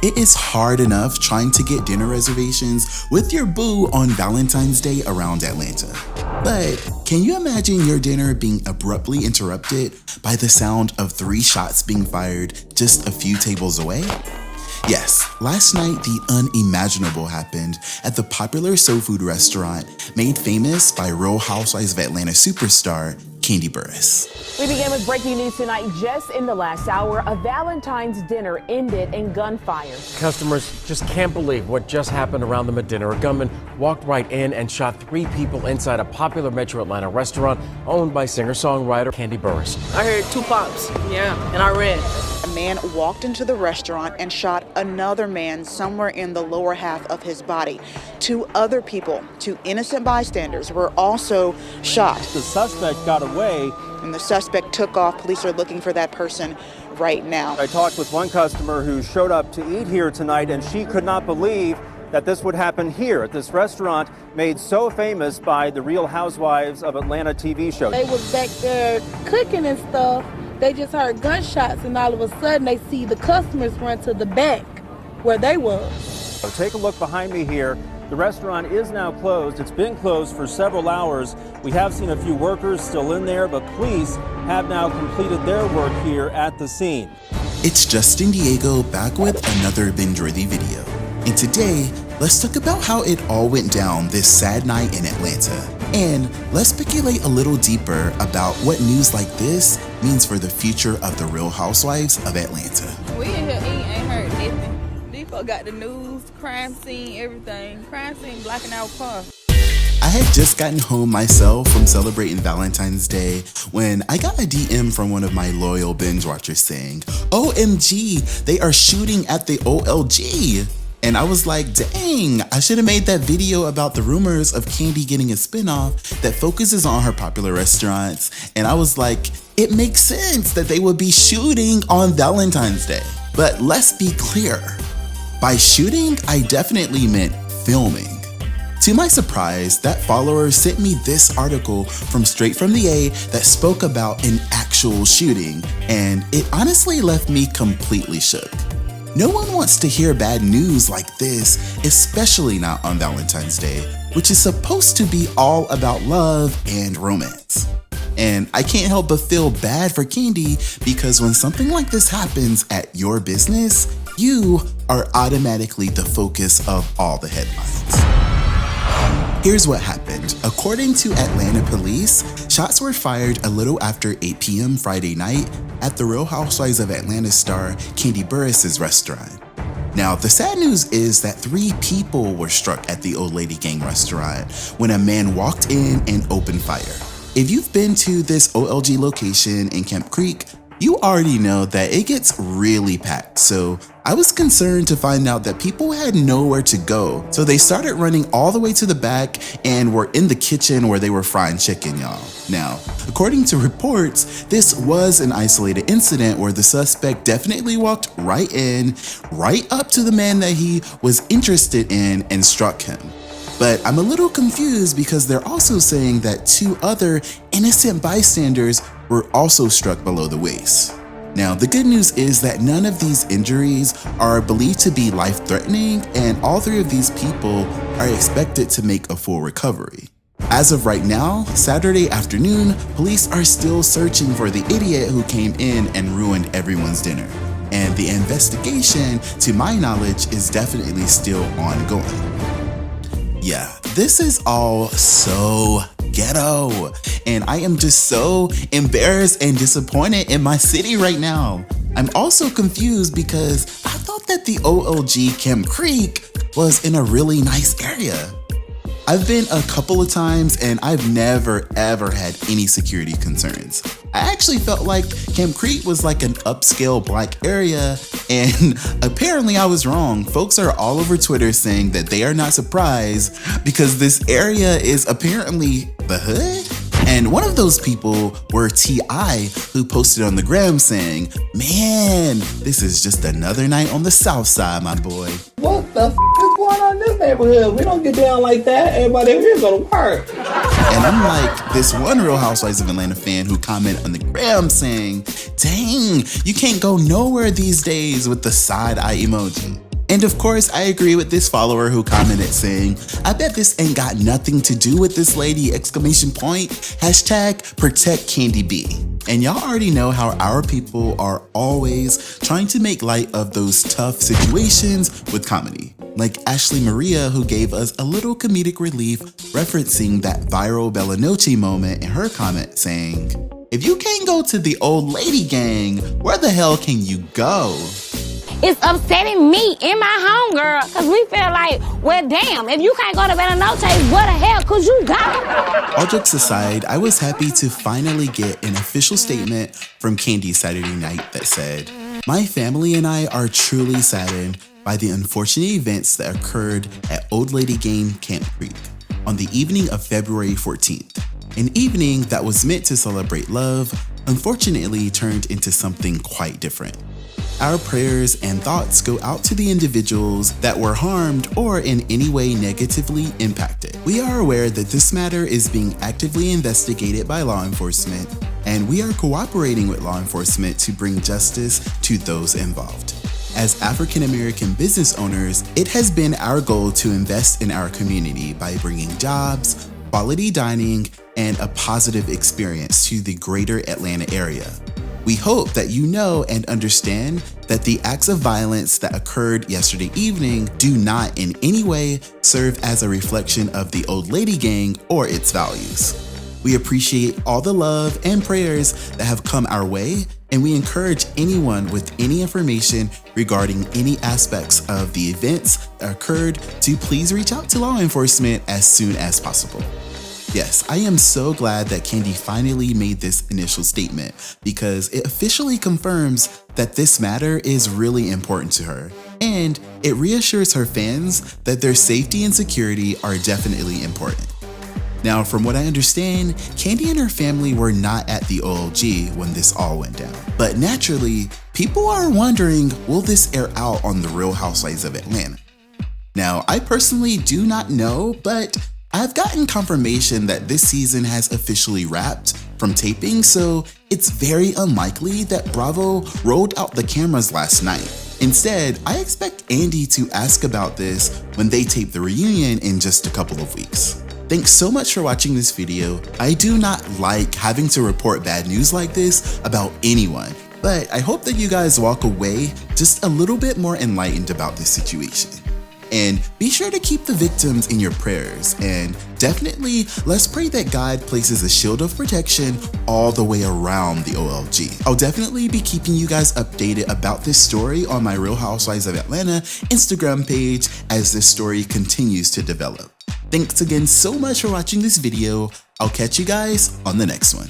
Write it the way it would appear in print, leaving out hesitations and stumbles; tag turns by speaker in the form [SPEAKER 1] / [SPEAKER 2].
[SPEAKER 1] It is hard enough trying to get dinner reservations with your boo on Valentine's Day around Atlanta. But can you imagine your dinner being abruptly interrupted by the sound of 3 shots being fired just a few tables away? Yes, last night the unimaginable happened at the popular soul food restaurant made famous by Real Housewives of Atlanta superstar Kandi Burruss.
[SPEAKER 2] We begin with breaking news tonight. Just in the last hour, a Valentine's dinner ended in gunfire.
[SPEAKER 3] Customers just can't believe what just happened around them at dinner. A gunman walked right in and shot 3 people inside a popular Metro Atlanta restaurant owned by singer-songwriter Kandi Burruss.
[SPEAKER 4] I heard 2 pops, and I ran.
[SPEAKER 5] A man walked into the restaurant and shot another man somewhere in the lower half of his body. 2 other people, 2 innocent bystanders, were also shot.
[SPEAKER 6] The suspect got away.
[SPEAKER 5] And the suspect took off. Police are looking for that person right now.
[SPEAKER 6] I talked with one customer who showed up to eat here tonight, and she could not believe that this would happen here at this restaurant made so famous by the Real Housewives of Atlanta TV show.
[SPEAKER 7] They was back there cooking and stuff. They just heard gunshots, and all of a sudden they see the customers run to the back where they was.
[SPEAKER 6] So take a look behind me here. The restaurant is now closed. It's been closed for several hours. We have seen a few workers still in there, but police have now completed their work here at the scene.
[SPEAKER 1] It's Justin Diego back with another Bingeworthy video. And today, let's talk about how it all went down this sad night in Atlanta. And let's speculate a little deeper about what news like this means for the future of the Real Housewives of Atlanta.
[SPEAKER 8] We in here eating, ain't heard nothing. These folks got the news, crime scene, everything. Crime scene blocking our car.
[SPEAKER 1] I had just gotten home myself from celebrating Valentine's Day when I got a DM from one of my loyal binge watchers saying, "OMG, they are shooting at the OLG." And I was like, dang, I should have made that video about the rumors of Kandi getting a spinoff that focuses on her popular restaurants. And I was like, it makes sense that they would be shooting on Valentine's Day. But let's be clear. By shooting, I definitely meant filming. To my surprise, that follower sent me this article from Straight from the A that spoke about an actual shooting, and it honestly left me completely shook. No one wants to hear bad news like this, especially not on Valentine's Day, which is supposed to be all about love and romance. And I can't help but feel bad for Kandi because when something like this happens at your business, you are automatically the focus of all the headlines. Here's what happened. According to Atlanta police, shots were fired a little after 8 p.m. Friday night at the Real Housewives of Atlanta star Kandi Burruss' restaurant. Now, the sad news is that 3 people were struck at the Old Lady Gang restaurant when a man walked in and opened fire. If you've been to this OLG location in Camp Creek, you already know that it gets really packed, so I was concerned to find out that people had nowhere to go. So they started running all the way to the back and were in the kitchen where they were frying chicken, y'all. Now, according to reports, this was an isolated incident where the suspect definitely walked right in, right up to the man that he was interested in and struck him. But I'm a little confused because they're also saying that 2 other innocent bystanders were also struck below the waist. Now, the good news is that none of these injuries are believed to be life-threatening, and all 3 of these people are expected to make a full recovery. As of right now, Saturday afternoon, police are still searching for the idiot who came in and ruined everyone's dinner. And the investigation, to my knowledge, is definitely still ongoing. Yeah, this is all so ghetto, and I am just so embarrassed and disappointed in my city right now. I'm also confused because I thought that the OLG Camp Creek was in a really nice area. I've been a couple of times and I've never ever had any security concerns. I actually felt like Camp Creek was like an upscale black area, and apparently I was wrong. Folks are all over Twitter saying that they are not surprised because this area is apparently the hood. And one of those people were T.I., who posted on the gram saying, "Man, this is just another night on the south side, my boy."
[SPEAKER 4] What the is going on in this neighborhood? We don't get down like that. Everybody over here go to work.
[SPEAKER 1] And I'm like this one Real Housewives of Atlanta fan who commented on the gram saying, "Dang, you can't go nowhere these days," with the side eye emoji. And of course, I agree with this follower who commented saying, I bet this ain't got nothing to do with this lady, exclamation point, hashtag protect Kandi B. And y'all already know how our people are always trying to make light of those tough situations with comedy. Like Ashley Maria, who gave us a little comedic relief referencing that viral Bella Noche moment in her comment saying, if you can't go to the old lady gang, where the hell can you go?
[SPEAKER 9] It's upsetting me and my homegirl because we feel like, well, damn, if you can't go to Bella Noche, where the hell could you go?
[SPEAKER 1] All jokes aside, I was happy to finally get an official statement from Kandi Saturday night that said, my family and I are truly saddened by the unfortunate events that occurred at Old Lady Gang Camp Creek on the evening of February 14th. An evening that was meant to celebrate love, unfortunately turned into something quite different. Our prayers and thoughts go out to the individuals that were harmed or in any way negatively impacted. We are aware that this matter is being actively investigated by law enforcement, and we are cooperating with law enforcement to bring justice to those involved. As African American business owners, it has been our goal to invest in our community by bringing jobs, quality dining, and a positive experience to the greater Atlanta area. We hope that you know and understand that the acts of violence that occurred yesterday evening do not in any way serve as a reflection of the Old Lady Gang or its values. We appreciate all the love and prayers that have come our way, and we encourage anyone with any information regarding any aspects of the events that occurred to please reach out to law enforcement as soon as possible. Yes, I am so glad that Kandi finally made this initial statement because it officially confirms that this matter is really important to her, and it reassures her fans that their safety and security are definitely important. Now, from what I understand, Kandi and her family were not at the OLG when this all went down. But naturally, people are wondering, will this air out on the Real Housewives of Atlanta? Now, I personally do not know, but I've gotten confirmation that this season has officially wrapped from taping, so it's very unlikely that Bravo rolled out the cameras last night. Instead, I expect Andy to ask about this when they tape the reunion in just a couple of weeks. Thanks so much for watching this video. I do not like having to report bad news like this about anyone, but I hope that you guys walk away just a little bit more enlightened about this situation. And be sure to keep the victims in your prayers, and definitely let's pray that God places a shield of protection all the way around the OLG. I'll definitely be keeping you guys updated about this story on my Real Housewives of Atlanta Instagram page as this story continues to develop. Thanks again so much for watching this video. I'll catch you guys on the next one.